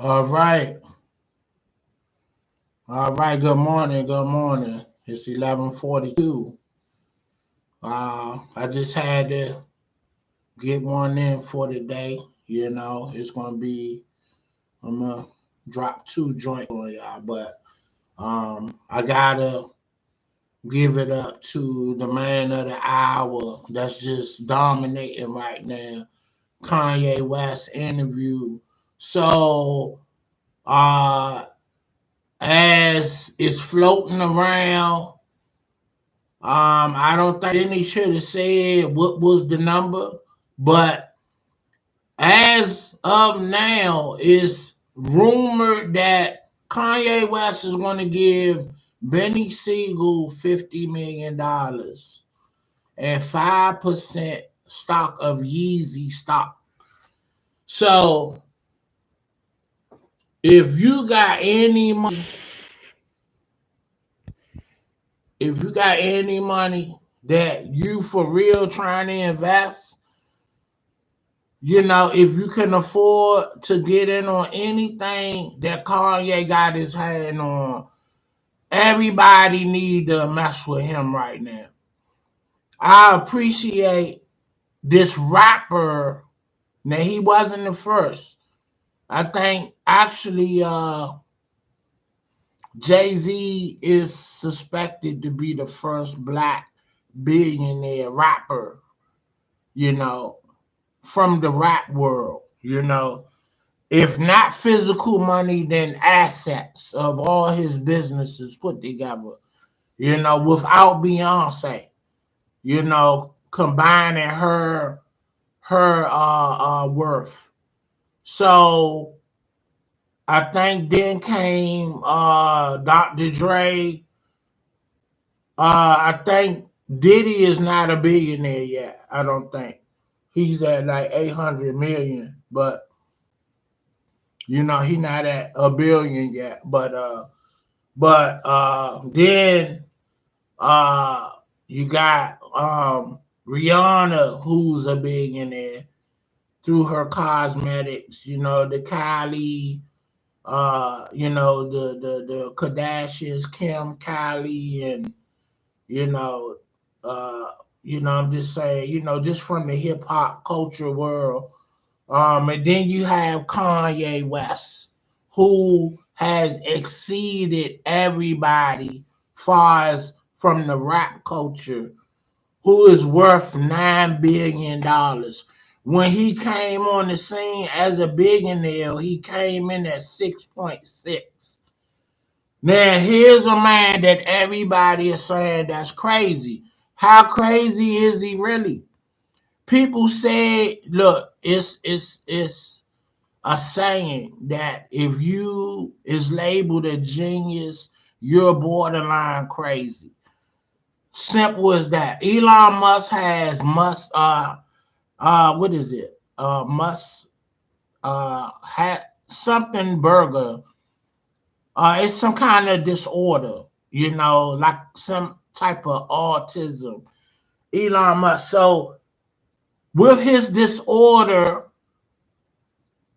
All right. All right. Good morning. Good morning. It's 11:42. I just had to get one in for today. It's gonna be. I'm gonna drop two joints on y'all, but I gotta give it up to the man of the hour that's just dominating right now. Kanye West interview. So uh as it's floating around. I don't think Beanie should have said what was the number, but as of now, it's rumored that Kanye West is going to give Benny Siegel $50 million and 5% stock of Yeezy stock. So if you got any money, if you got any money that you for real trying to invest, if you can afford to get in on anything that Kanye got his hand on, everybody need to mess with him right now. I appreciate this rapper. Now he wasn't the first. I think actually Jay-Z is suspected to be the first black billionaire rapper, you know, from the rap world, If not physical money, then assets of all his businesses put together, without Beyonce, combining her worth. So I think then came Dr. Dre. I think Diddy is not a billionaire yet. I don't think he's at like 800 million, but he not at a billion yet. But then you got Rihanna, who's a billionaire through her cosmetics. The Kylie, the Kardashians, Kim, Kylie, and you know, uh, I'm just saying, just from the hip hop culture world. And then you have Kanye West, who has exceeded everybody far as from the rap culture, who is worth $9 billion. When he came on the scene as a billionaire, he came in at 6.6. Now here's a man that everybody is saying that's crazy. How crazy is he really? People say, look, it's a saying that if you is labeled a genius, you're borderline crazy. Simple as that. Elon Musk has what is it? Musk had something burger. It's some kind of disorder, like some type of autism. Elon Musk. So with his disorder,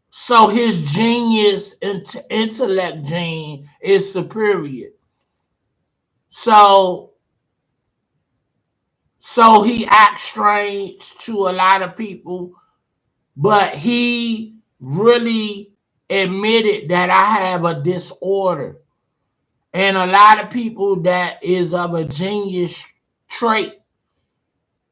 so his genius intellect gene is superior. So he acts strange to a lot of people, but he really admitted that I have a disorder. And a lot of people that is of a genius trait,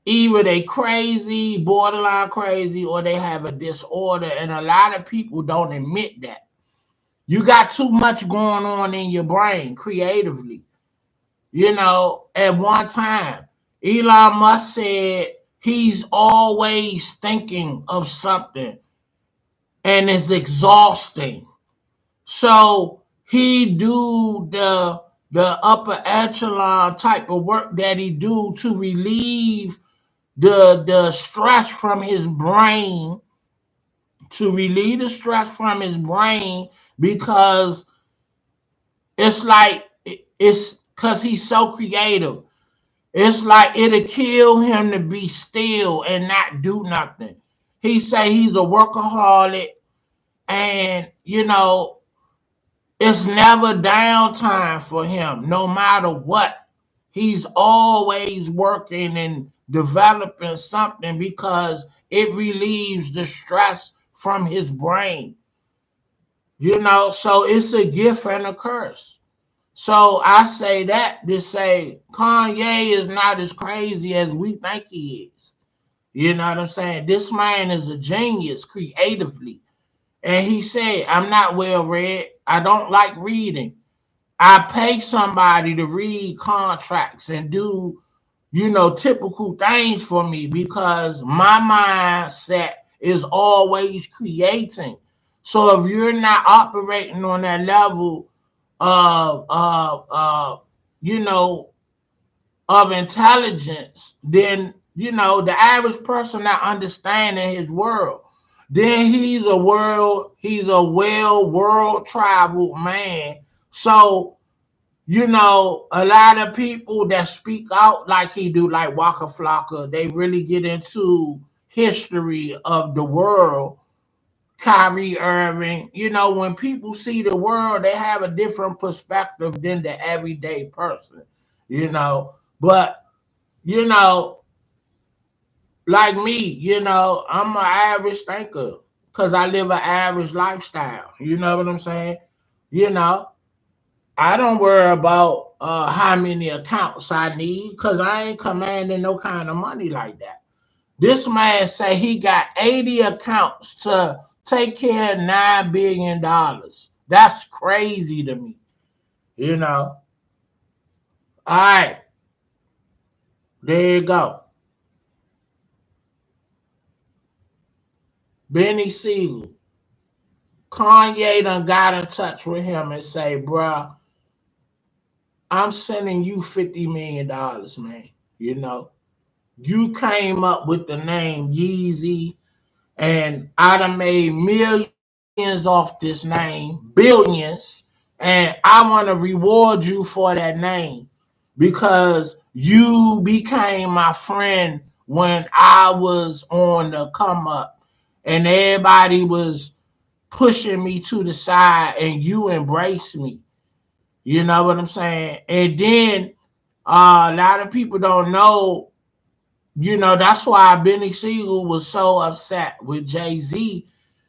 either they crazy, borderline crazy, or they have a disorder. And a lot of people don't admit that. You got too much going on in your brain creatively. At one time, Elon Musk said he's always thinking of something and it's exhausting. So he do the upper echelon type of work that he do to relieve the stress from his brain, because it's like it's because he's so creative. It's like it'll kill him to be still and not do nothing. He say he's a workaholic, And, it's never downtime for him, no matter what. He's always working and developing something because it relieves the stress from his brain. So it's a gift and a curse. So I say that to say Kanye is not as crazy as we think he is. You know what I'm saying? This man is a genius creatively. And he said, I'm not well read. I don't like reading. I pay somebody to read contracts and do, typical things for me because my mindset is always creating. So if you're not operating on that level of you know, of intelligence, then the average person not understanding his world. Then he's a well world traveled man. So a lot of people that speak out like he do, like Waka Flocka, they really get into history of the world. Kyrie Irving, when people see the world, they have a different perspective than the everyday person, But, you know, like me, I'm an average thinker because I live an average lifestyle. You know what I'm saying? You know, I don't worry about how many accounts I need because I ain't commanding no kind of money like that. This man say he got 80 accounts to take care of $9 billion. That's crazy to me. You know. All right, there you go. Benny Siegel. Kanye done got in touch with him and say, bruh, I'm sending you $50 million, man. You know. You came up with the name Yeezy, and I done made millions off this name, billions, and I want to reward you for that name because you became my friend when I was on the come up and everybody was pushing me to the side and you embraced me. You know what I'm saying? And then a lot of people don't know, that's why Benny Siegel was so upset with Jay-Z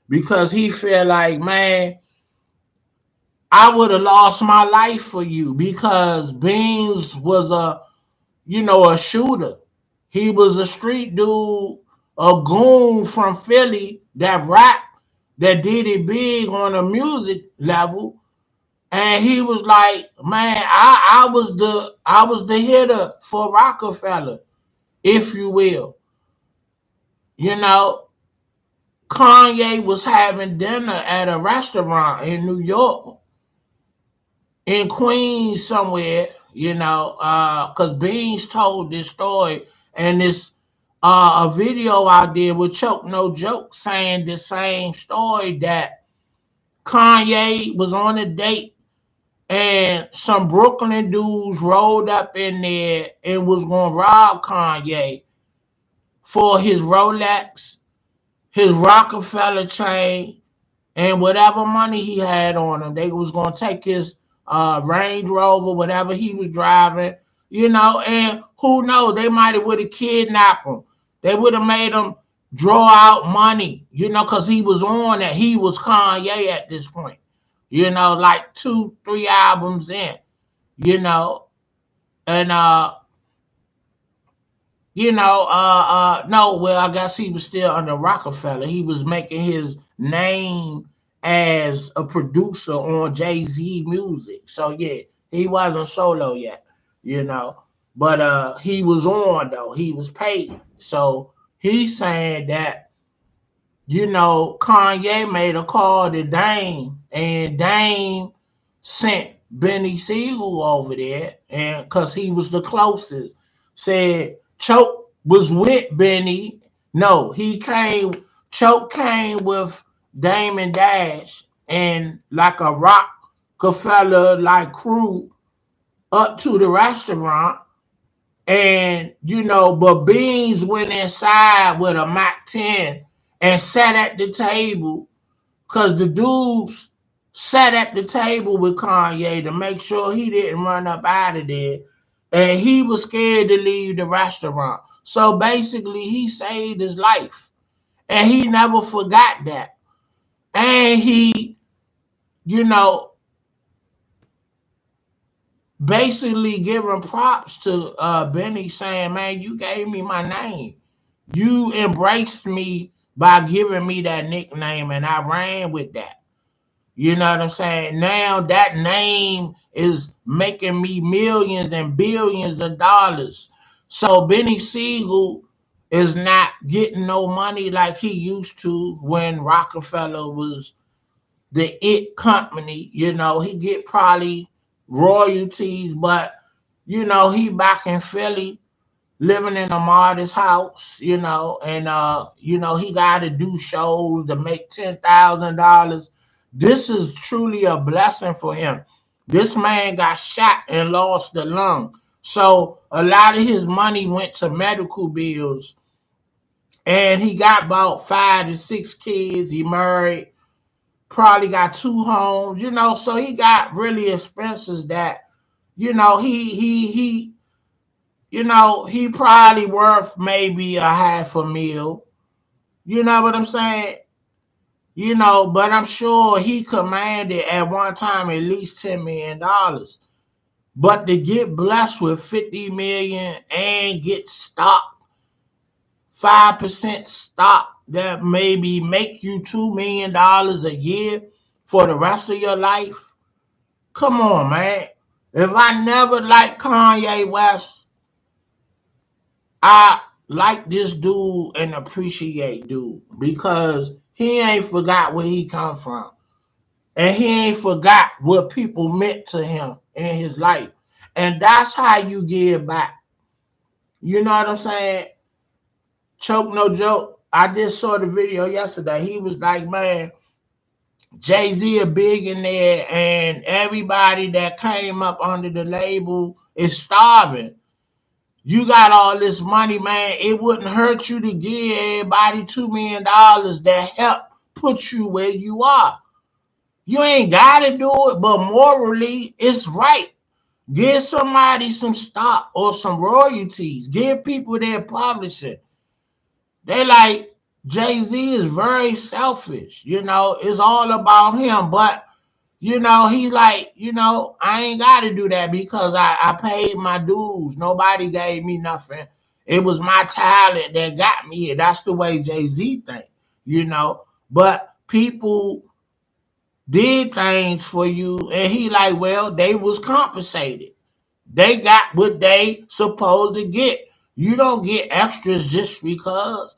because he felt like, man, I would have lost my life for you because Beans was a shooter. He was a street dude, a goon from Philly that rap, that did it big on a music level. And he was like, man, I was the hitter for Rockefeller, if you will. You know, Kanye was having dinner at a restaurant in New York, in Queens somewhere, because Beans told this story, and this a video I did with Choke No Joke saying the same story that Kanye was on a date and some Brooklyn dudes rolled up in there and was gonna rob Kanye for his Rolex, his Rockefeller chain, and whatever money he had on him. They was gonna take his Range Rover, whatever he was driving, and who knows, they might have would have kidnapped him. They would have made him draw out money, because he was on it. He was Kanye at this point, like 2, 3 albums in, you know, and no, well, I guess he was still under Rockefeller. He was making his name as a producer on Jay-Z music. So yeah, he wasn't solo yet, you know. But he was on though. He was paid. So he's saying that, Kanye made a call to Dame, and Dame sent Benny Siegel over there, and because he was the closest, said Choke was with Benny. No, he came. Choke came with Dame and Dash, and like a Rockefeller like crew up to the restaurant, and but Beans went inside with a Mac 10 and sat at the table because the dudes sat at the table with Kanye to make sure he didn't run up out of there. And he was scared to leave the restaurant. So basically, he saved his life. And he never forgot that. And he, you know, basically giving props to Beanie, saying, man, you gave me my name. You embraced me by giving me that nickname, and I ran with that. You know what I'm saying? Now that name is making me millions and billions of dollars. So Benny Siegel is not getting no money like he used to when Rockefeller was the it company. You know, he get probably royalties, but you know, he back in Philly living in a modest house, you know, and you know, he gotta do shows to make $10,000. This is truly a blessing for him. This man got shot and lost a lung. So a lot of his money went to medical bills. And he got about 5 to 6 kids. He married, probably got 2 homes, you know, so he got really expenses that, you know, he you know, he probably worth maybe a half a mil. You know what I'm saying? You know, but I'm sure he commanded at one time at least $10 million. But to get blessed with 50 million and get stock, 5% stock that maybe make you $2 million a year for the rest of your life. Come on, man. If I never liked Kanye West, I like this dude and appreciate dude because he ain't forgot where he come from. And he ain't forgot what people meant to him in his life. And that's how you give back. You know what I'm saying? Choke no joke. I just saw the video yesterday. He was like, man, Jay-Z a billionaire and everybody that came up under the label is starving. You got all this money, man. It wouldn't hurt you to give everybody $2 million that help put you where you are. You ain't got to do it, but morally, it's right. Give somebody some stock or some royalties. Give people their publishing. They like, Jay-Z is very selfish. You know, it's all about him. But you know, he's like, you know, I ain't got to do that because I paid my dues. Nobody gave me nothing. It was my talent that got me here. That's the way Jay-Z thinks, you know. But people did things for you, and he like, well, they was compensated. They got what they supposed to get. You don't get extras just because,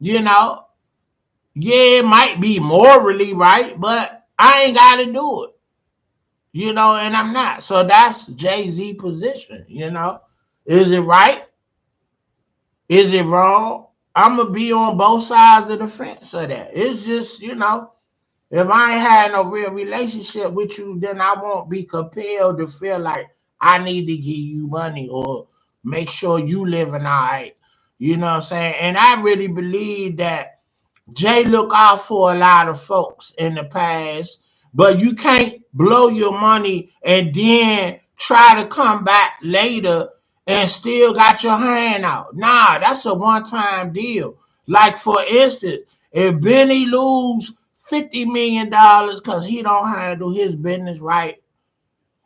you know. Yeah, it might be morally right, but I ain't got to do it. You know, and I'm not. So that's Jay-Z position, you know. Is it right? Is it wrong? I'm going to be on both sides of the fence of that. It's just, you know, if I ain't had no real relationship with you, then I won't be compelled to feel like I need to give you money or make sure you living all right. You know what I'm saying? And I really believe that Jay look out for a lot of folks in the past, but you can't blow your money and then try to come back later and still got your hand out. Nah, that's a one-time deal. Like for instance, if Benny lose $50 million because he don't handle his business right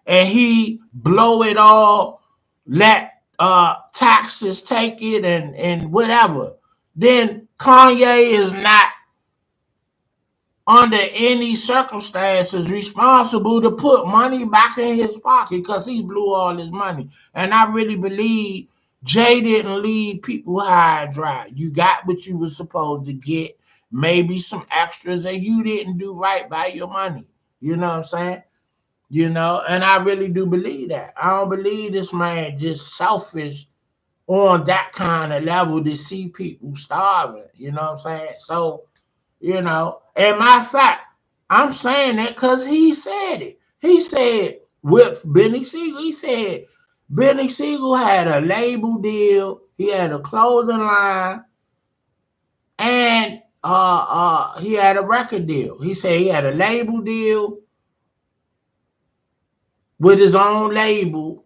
and he blow it all, let taxes take it and whatever, then Kanye is not under any circumstances responsible to put money back in his pocket because he blew all his money. And I really believe Jay didn't leave people high and dry. You got what you were supposed to get, maybe some extras, and you didn't do right by your money. You know what I'm saying? You know, and I really do believe that. I don't believe this man just selfish on that kind of level to see people starving. You know what I'm saying? So, you know, and my fact, I'm saying that because he said it. He said with Benny Siegel, he said Benny Siegel had a label deal, he had a clothing line, and he had a record deal. He said he had a label deal with his own label,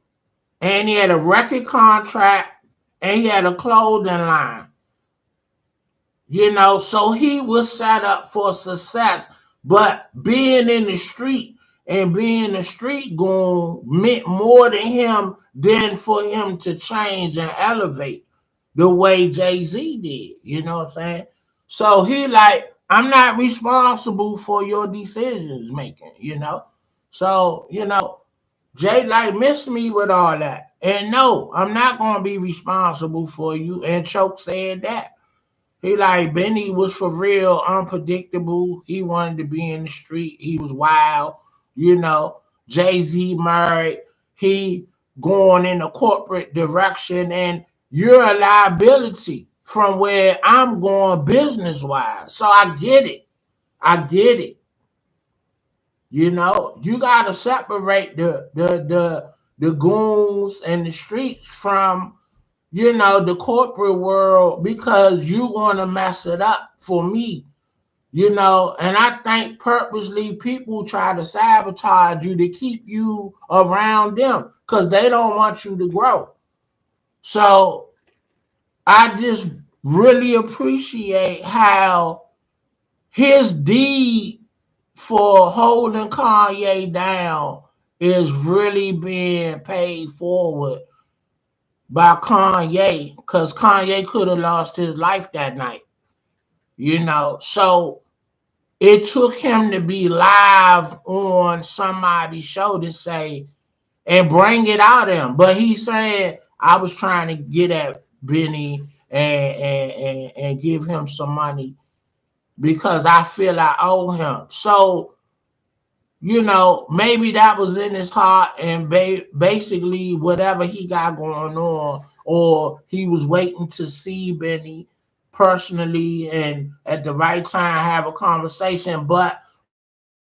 and he had a record contract, and he had a clothing line. So he was set up for success. But being in the street and being a street goon meant more to him than for him to change and elevate the way Jay-Z did. You know what I'm saying? So he like, I'm not responsible for your decisions making. So, Jay like missed me with all that. And no, I'm not gonna be responsible for you. And Choke said that. He like Beanie was for real unpredictable. He wanted to be in the street. He was wild. You know, Jay-Z married. He going in a corporate direction, and you're a liability from where I'm going business wise. So I get it. I get it. You gotta separate the goons and the streets from the corporate world, because you're going to mess it up for me. And I think purposely people try to sabotage you to keep you around them because they don't want you to grow. So I just really appreciate how his deed for holding Kanye down is really being paid forward by Kanye, because Kanye could have lost his life that night. So it took him to be live on somebody's show to say and bring it out of him. But he's saying, I was trying to get at Benny and give him some money because I feel I owe him. So maybe that was in his heart, and basically whatever he got going on, or he was waiting to see Benny personally and at the right time have a conversation. But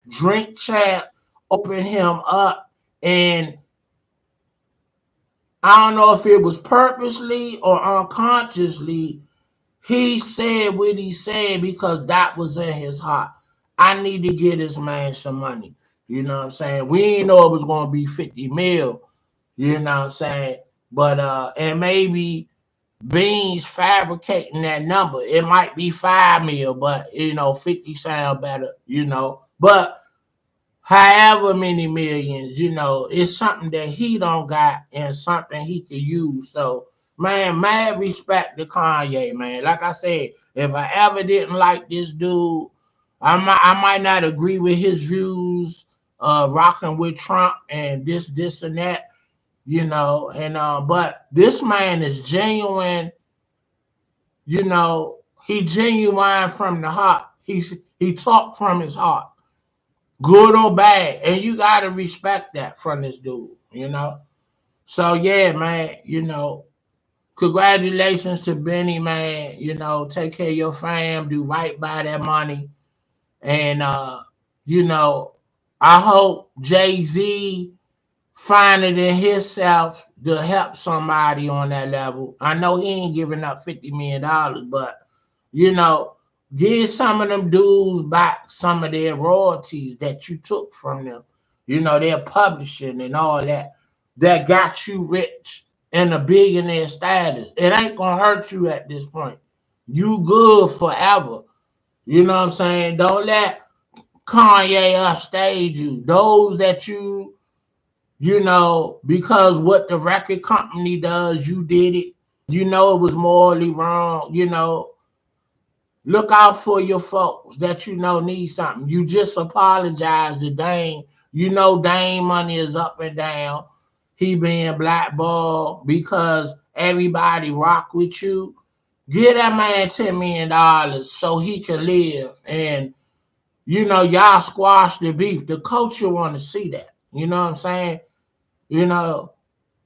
Drink Champ opened him up, and I don't know if it was purposely or unconsciously, he said what he said because that was in his heart. I need to get this man some money. You know what I'm saying? We didn't know it was going to be 50 mil. You know what I'm saying? But, and maybe Beans fabricating that number. It might be 5 mil, but, 50 sound better. But however many millions, it's something that he don't got and something he could use. So, man, mad respect to Kanye, man. Like I said, if I ever didn't like this dude, I might not agree with his views, rocking with Trump and this and that, and but this man is genuine, he genuine from the heart. He talked from his heart, good or bad, and you gotta respect that from this dude. So yeah, man, congratulations to Benny, man. Take care of your fam, do right by that money. And you know, I hope Jay-Z find it in himself to help somebody on that level. I know he ain't giving up $50 million, but you know, give some of them dudes back some of their royalties that you took from them. Their publishing and all that got you rich and a billionaire status. It ain't gonna hurt you at this point. You good forever. You know what I'm saying? Don't let Kanye upstage you. Those that because what the record company does, you did it. It was morally wrong. Look out for your folks that need something. You just apologize to Dame. Dame money is up and down. He being blackballed because everybody rock with you. Give that man $10 million so he can live. And y'all squash the beef. The culture want to see that. You know what I'm saying?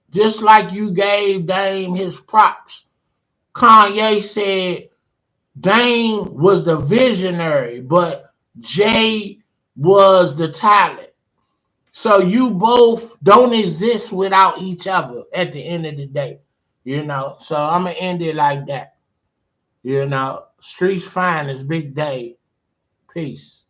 Just like you gave Dame his props. Kanye said Dame was the visionary, but Jay was the talent. So you both don't exist without each other at the end of the day. So I'm going to end it like that. Streets fine is Big Day. Peace.